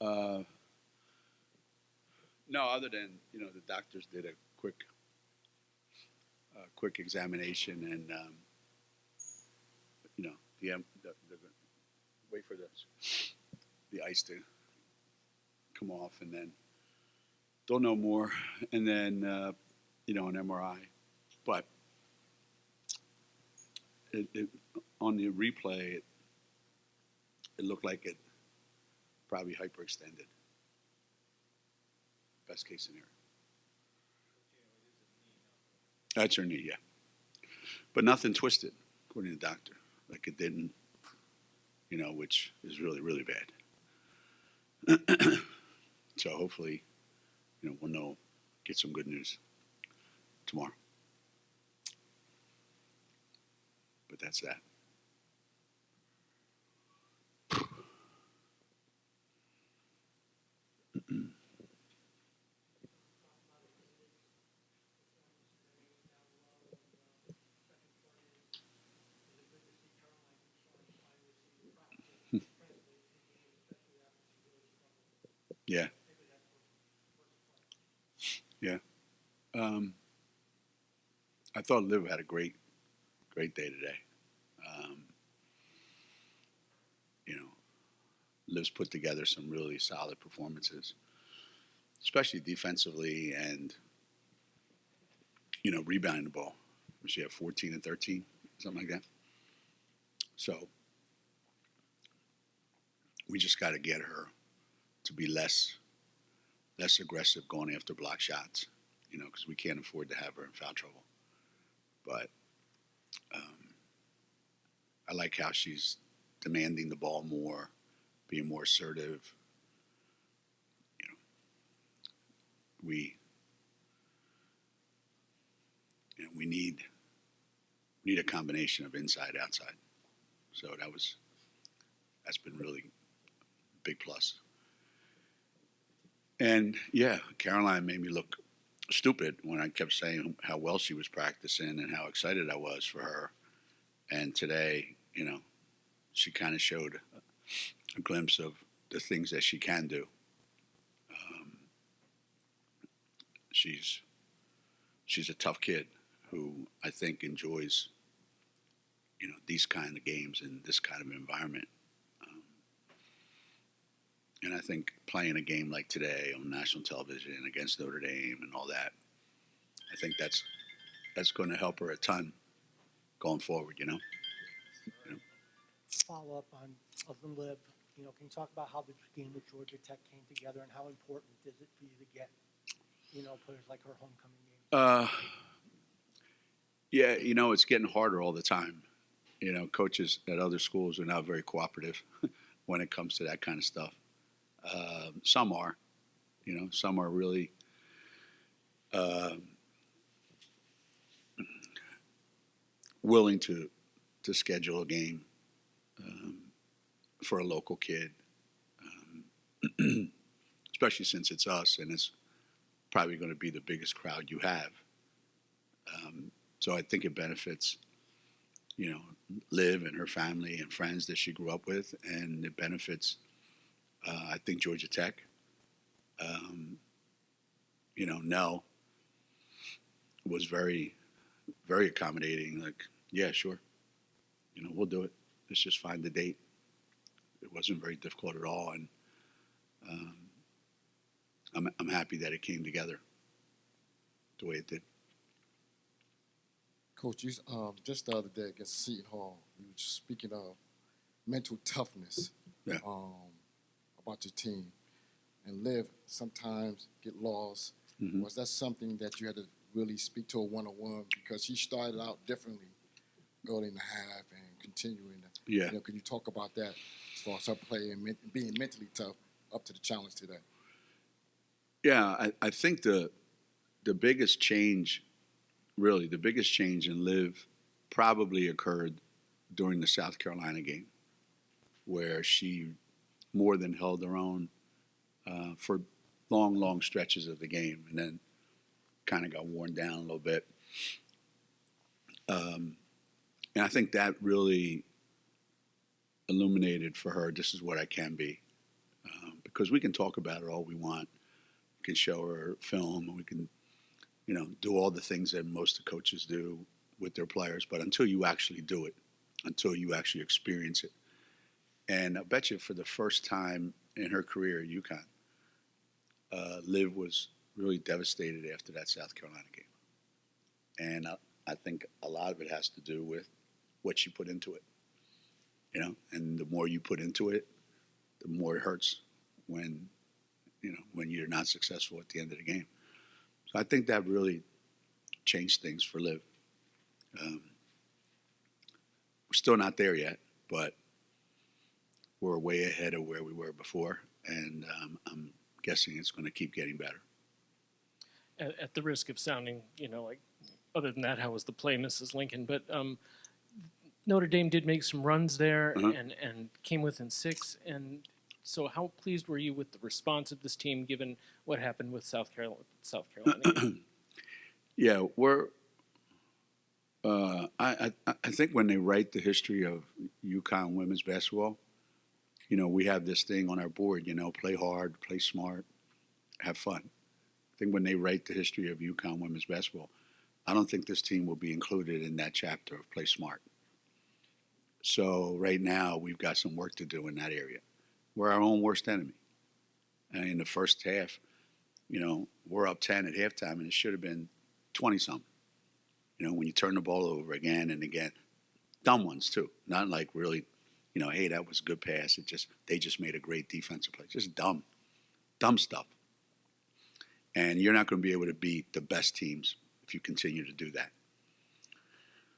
Uh, no, other than the doctors did a quick examination, and the wait for the ice to come off, and then don't know more, and then an MRI, but on the replay, it looked like it probably hyperextended. Best case scenario. That's her knee, yeah. But nothing twisted, according to the doctor. Like it didn't, which is really, really bad. So hopefully, we'll get some good news tomorrow. But that's that. Yeah. Yeah. I thought Liv had a great day today. Um, Liv's put together some really solid performances, especially defensively and, rebounding the ball. She had 14 and 13, something like that. So we just got to get her to be less aggressive going after block shots, because we can't afford to have her in foul trouble. But I like how she's demanding the ball more, being more assertive. We we need a combination of inside outside. So that's been really a big plus. And yeah, Caroline made me look stupid when I kept saying how well she was practicing and how excited I was for her. And today, she kind of showed a glimpse of the things that she can do. She's a tough kid who I think enjoys, these kind of games and this kind of environment. And I think playing a game like today on national television against Notre Dame and all that, I think that's going to help her a ton going forward. Follow up on Liv. Can you talk about how the game with Georgia Tech came together and how important is it for you to get, players like her homecoming game? Yeah, it's getting harder all the time. Coaches at other schools are not very cooperative when it comes to that kind of stuff. Some are, some are really willing to schedule a game for a local kid, especially since it's us and it's probably going to be the biggest crowd you have. So I think it benefits, Liv and her family and friends that she grew up with, and it benefits, I think, Georgia Tech. Nell was very, very accommodating. Like, yeah, sure, we'll do it. Let's just find the date. It wasn't very difficult at all, and I'm happy that it came together the way it did. Coach, just the other day against Seton Hall, we were just speaking of mental toughness about your team. And Liv sometimes get lost. Mm-hmm. Was that something that you had to really speak to a one-on-one? Because she started out differently early in the half and continuing. Yeah. Could you talk about that as far as her play and being mentally tough up to the challenge today? Yeah, I think the biggest change, really, the biggest change in Liv probably occurred during the South Carolina game, where she more than held her own for long stretches of the game, and then kind of got worn down a little bit. And I think that really illuminated for her, this is what I can be. because we can talk about it all we want. We can show her film, and we can, do all the things that most of the coaches do with their players. But until you actually do it, until you actually experience it, and I bet you for the first time in her career at UConn, Liv was really devastated after that South Carolina game. And I think a lot of it has to do with what she put into it. And the more you put into it, the more it hurts when you're not successful at the end of the game. So I think that really changed things for Liv. We're still not there yet, but we're way ahead of where we were before, and I'm guessing it's going to keep getting better. At the risk of sounding, like, other than that, how was the play, Mrs. Lincoln? But Notre Dame did make some runs there and came within 6. And so how pleased were you with the response of this team given what happened with South Carolina? Yeah, I think when they write the history of UConn women's basketball, we have this thing on our board, play hard, play smart, have fun. I think when they write the history of UConn women's basketball, I don't think this team will be included in that chapter of play smart. So right now we've got some work to do in that area. We're our own worst enemy. And in the first half, we're up 10 at halftime, and it should have been 20-something. When you turn the ball over again and again, dumb ones too. Not like really, hey, that was a good pass. They just made a great defensive play. Just dumb stuff. And you're not going to be able to beat the best teams if you continue to do that.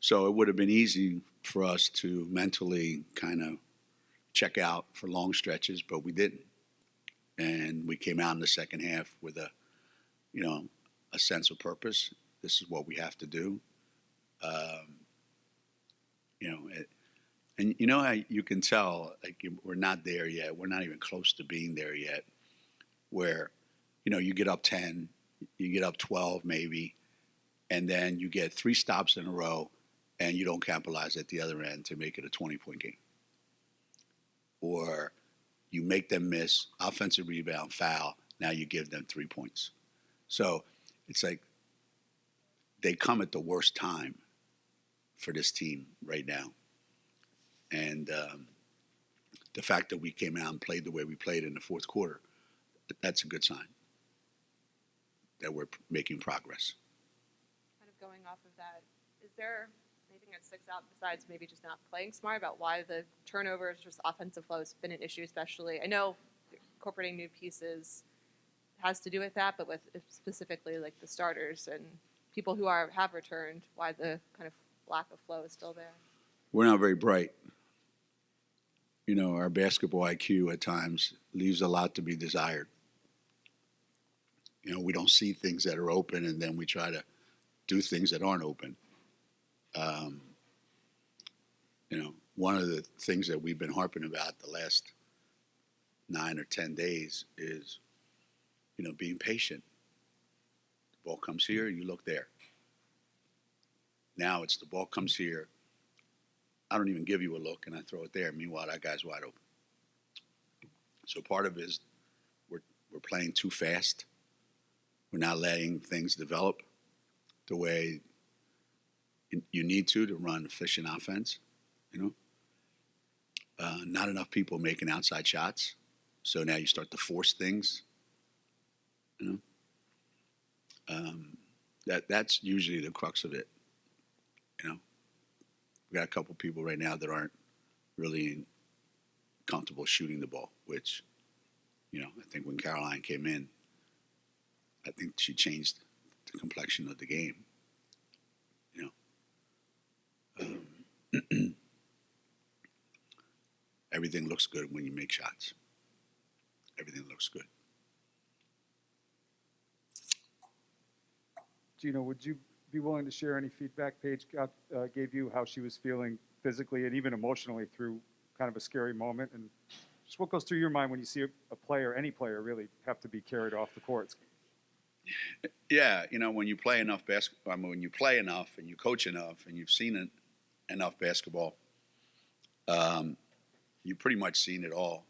So it would have been easy for us to mentally kind of check out for long stretches, but we didn't. And we came out in the second half with a sense of purpose. This is what we have to do. And how you can tell, like, we're not there yet. We're not even close to being there yet, where, you get up 10, you get up 12 maybe, and then you get 3 stops in a row, and you don't capitalize at the other end to make it a 20-point game. Or you make them miss, offensive rebound, foul, now you give them 3 points. So it's like they come at the worst time for this team right now. And the fact that we came out and played the way we played in the fourth quarter, that's a good sign that we're making progress. Kind of going off of that, is there anything that sticks out besides maybe just not playing smart about why the turnovers, just offensive flow has been an issue especially? I know incorporating new pieces has to do with that, but with specifically like the starters and people who have returned, why the kind of lack of flow is still there? We're not very bright. Our basketball IQ at times leaves a lot to be desired. We don't see things that are open, and then we try to do things that aren't open. One of the things that we've been harping about the last 9 or 10 days is, being patient. The ball comes here, you look there. Now it's the ball comes here, I don't even give you a look, and I throw it there. Meanwhile, that guy's wide open. So part of it is we're playing too fast. We're not letting things develop the way you need to run efficient offense. Not enough people making outside shots, so now you start to force things. That's usually the crux of it. We got a couple people right now that aren't really comfortable shooting the ball, which, I think when Caroline came in, I think she changed the complexion of the game. Everything looks good when you make shots. Everything looks good. Geno, would you be willing to share any feedback Paige gave you, how she was feeling physically and even emotionally through kind of a scary moment? And just what goes through your mind when you see a player, any player really, have to be carried off the courts? Yeah, when you play enough basketball, when you play enough and you coach enough and you've seen enough basketball, you've pretty much seen it all.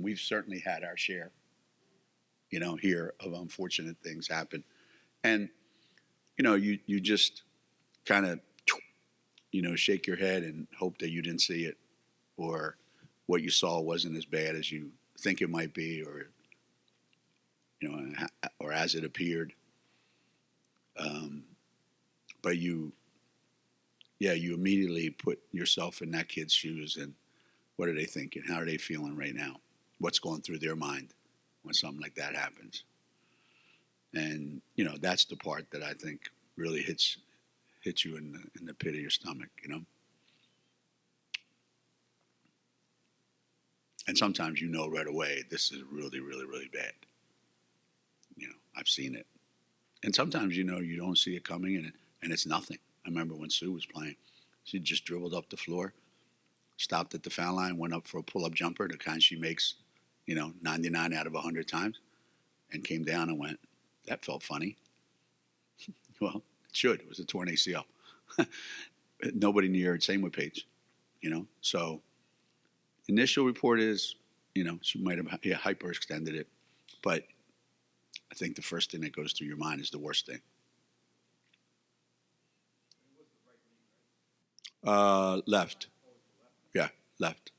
and we've certainly had our share, here of unfortunate things happen. And, you just kind of, shake your head and hope that you didn't see it, or what you saw wasn't as bad as you think it might be, or, or as it appeared. But you immediately put yourself in that kid's shoes, and what are they thinking? How are they feeling right now? What's going through their mind when something like that happens? And that's the part that I think really hits you in the pit of your stomach. And sometimes right away, this is really, really, really bad. I've seen it. And sometimes you don't see it coming, and it's nothing. I remember when Sue was playing, she just dribbled up the floor, stopped at the foul line, went up for a pull-up jumper, the kind she makes, 99 out of 100 times, and came down and went, that felt funny. Well, it should. It was a torn ACL. Nobody near it. Same with Paige. So initial report is, she might have hyperextended it, but I think the first thing that goes through your mind is the worst thing. Left. Yeah, left.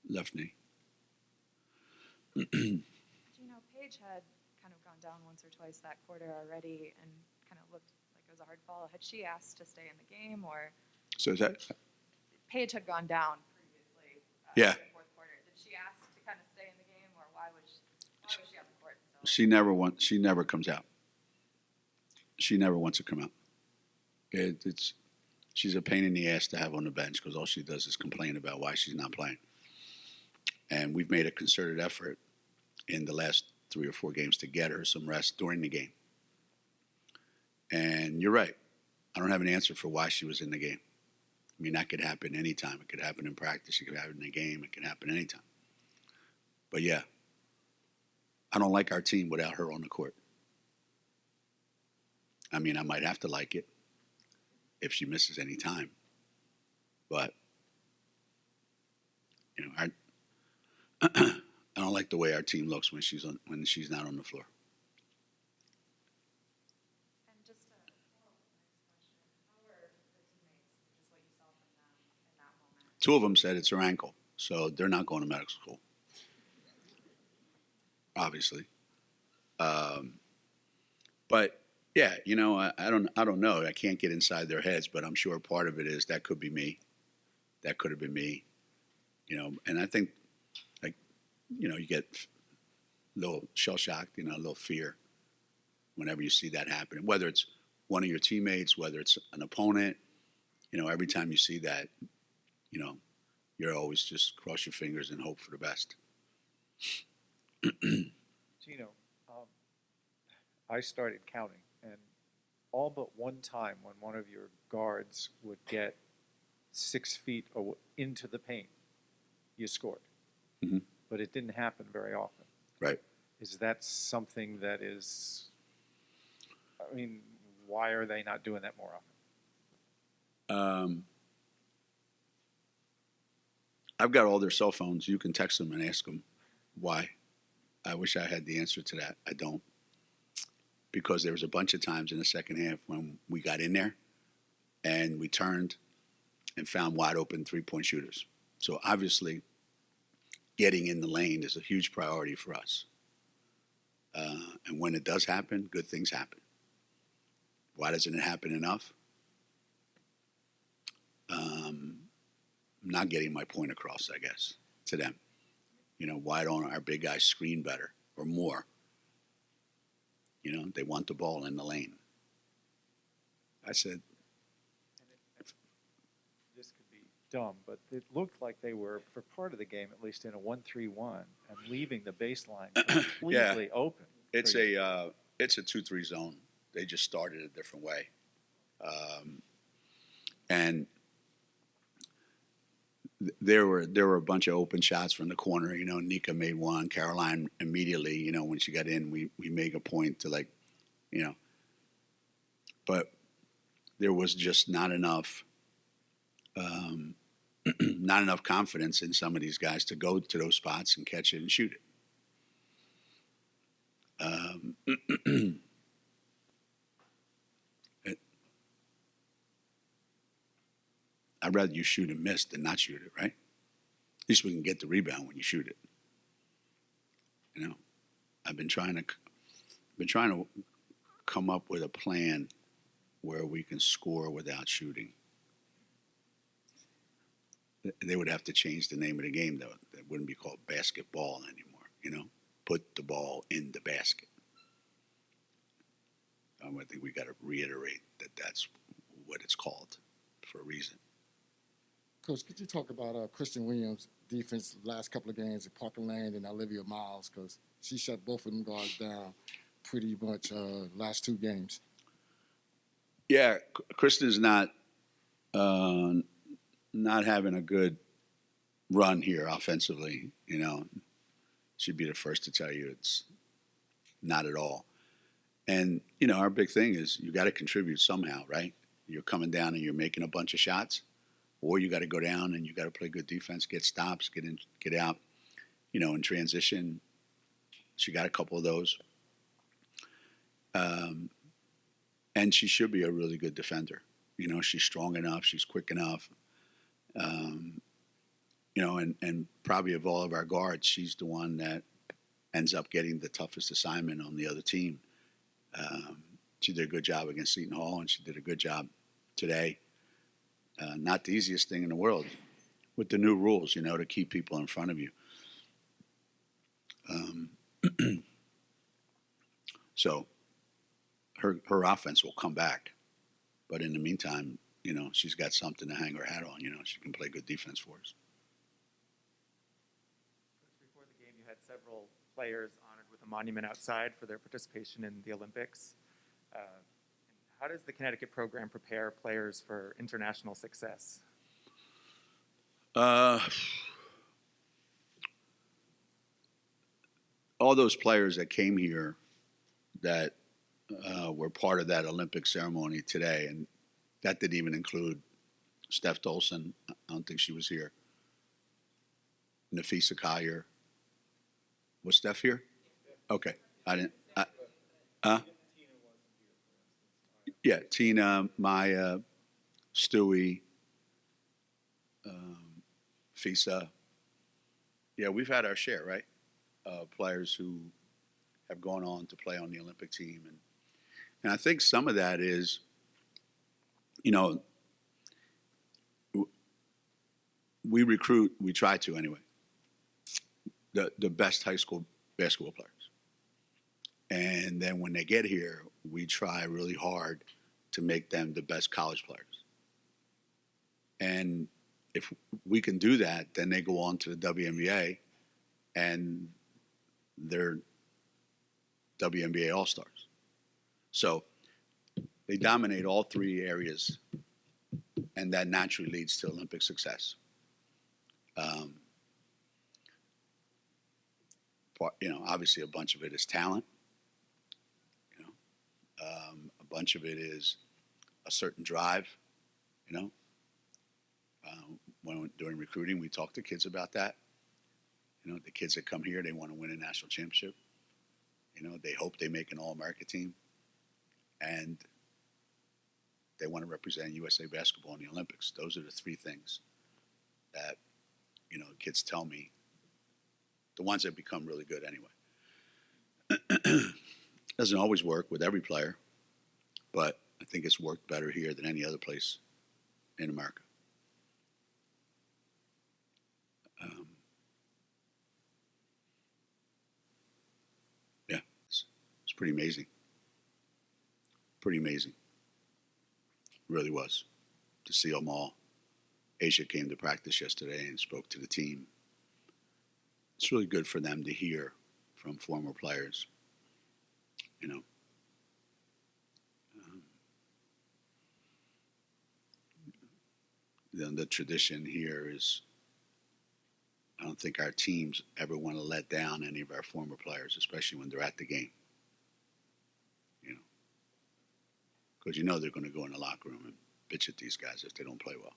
Left knee. Paige had kind of gone down once or twice that quarter already and kind of looked like it was a hard fall. Had she asked to stay in the game, or? So is that? Paige had gone down previously. Yeah. In the fourth quarter. Did she ask to kind of stay in the game, or why was she on the court? She never comes out. She never wants to come out. She's a pain in the ass to have on the bench, because all she does is complain about why she's not playing. And we've made a concerted effort in the last 3 or 4 games to get her some rest during the game. And you're right. I don't have an answer for why she was in the game. I mean, that could happen anytime. It could happen in practice. It could happen in a game. It could happen anytime. But yeah, I don't like our team without her on the court. I mean, I might have to like it if she misses any time. But, I don't like the way our team looks when she's not on the floor. And just to follow up with the next question, how were the teammates, just what you saw from them in that moment? 2 of them said it's her ankle, so they're not going to medical school. Obviously. But yeah, I don't know. I can't get inside their heads, but I'm sure part of it is that could be me. That could have been me. And I think, you get a little shell-shocked, a little fear whenever you see that happen. Whether it's one of your teammates, whether it's an opponent, every time you see that, you're always just cross your fingers and hope for the best. Geno, I started counting, and all but one time when one of your guards would get 6 feet into the paint, you scored. Mm-hmm. But it didn't happen very often. Right. Is that something that is, why are they not doing that more often? I've got all their cell phones. You can text them and ask them why. I wish I had the answer to that. I don't. Because there was a bunch of times in the second half when we got in there and we turned and found wide open 3-point shooters. So obviously, getting in the lane is a huge priority for us. And when it does happen, good things happen. Why doesn't it happen enough? I'm not getting my point across, I guess, to them. Why don't our big guys screen better or more? They want the ball in the lane. I said, This could be dumb, but it looked like they were, for part of the game, at least, in a 1-3-1 and leaving the baseline completely open. It's a 2-3 zone. They just started a different way, and there were a bunch of open shots from the corner. Nika made one. Caroline immediately, when she got in, we made a point to but there was just not enough not enough confidence in some of these guys to go to those spots and catch it and shoot it. I'd rather you shoot and miss than not shoot it, right? At least we can get the rebound when you shoot it. You know, I've been trying to come up with a plan where we can score without shooting. They would have to change the name of the game, though. It wouldn't be called basketball anymore, you know? Put the ball in the basket. I think we got to reiterate that that's what it's called for a reason. Coach, could you talk about Christian Williams' defense the last couple of games at Parker Lane and Olivia Miles? Because she shut both of them guards down pretty much last 2 games. Yeah, Kristen's not having a good run here offensively. You know, she'd be the first to tell you it's not at all. And you know, our big thing is you got to contribute somehow, right? You're coming down and you're making a bunch of shots, or you got to go down and you got to play good defense, get stops, get in, get out. You know, in transition, she got a couple of those. And she should be a really good defender. You know, she's strong enough, she's quick enough. You know, and probably of all of our guards, she's the one that ends up getting the toughest assignment on the other team. She did a good job against Seton Hall, and she did a good job today. Not the easiest thing in the world with the new rules, you know, to keep people in front of you. So her offense will come back. But in the meantime, you know, she's got something to hang her hat on. You know, she can play good defense for us. Before the game, you had several players honored with a monument outside for their participation in the Olympics. How does the Connecticut program prepare players for international success? All those players that came here that were part of that Olympic ceremony today, and that didn't even include Steph Dolson. I don't think she was here. Nafisa Collier. Was Steph here? Okay. I didn't. Yeah, Tina, Maya, Stewie, Fisa. Yeah, we've had our share, right? Players who have gone on to play on the Olympic team. And I think some of that is, you know, we recruit, we try to anyway, the best high school basketball players. And then when they get here, we try really hard to make them the best college players. And if we can do that, then they go on to the WNBA and they're WNBA All-Stars. So they dominate all 3 areas, and that naturally leads to Olympic success. You know, obviously a bunch of it is talent. You know, a bunch of it is a certain drive. You know, during recruiting, we talk to kids about that. You know, the kids that come here, they want to win a national championship. You know, they hope they make an All-America team, and they want to represent USA basketball in the Olympics. Those are the 3 things that, you know, kids tell me, the ones that become really good anyway. Doesn't always work with every player, but I think it's worked better here than any other place in America. Yeah, it's pretty amazing. Pretty amazing. It really was to see them all. Asia came to practice yesterday and spoke to the team. It's really good for them to hear from former players, you know. The tradition here is, I don't think our teams ever want to let down any of our former players, especially when they're at the game. You know, because you know they're going to go in the locker room and bitch at these guys if they don't play well.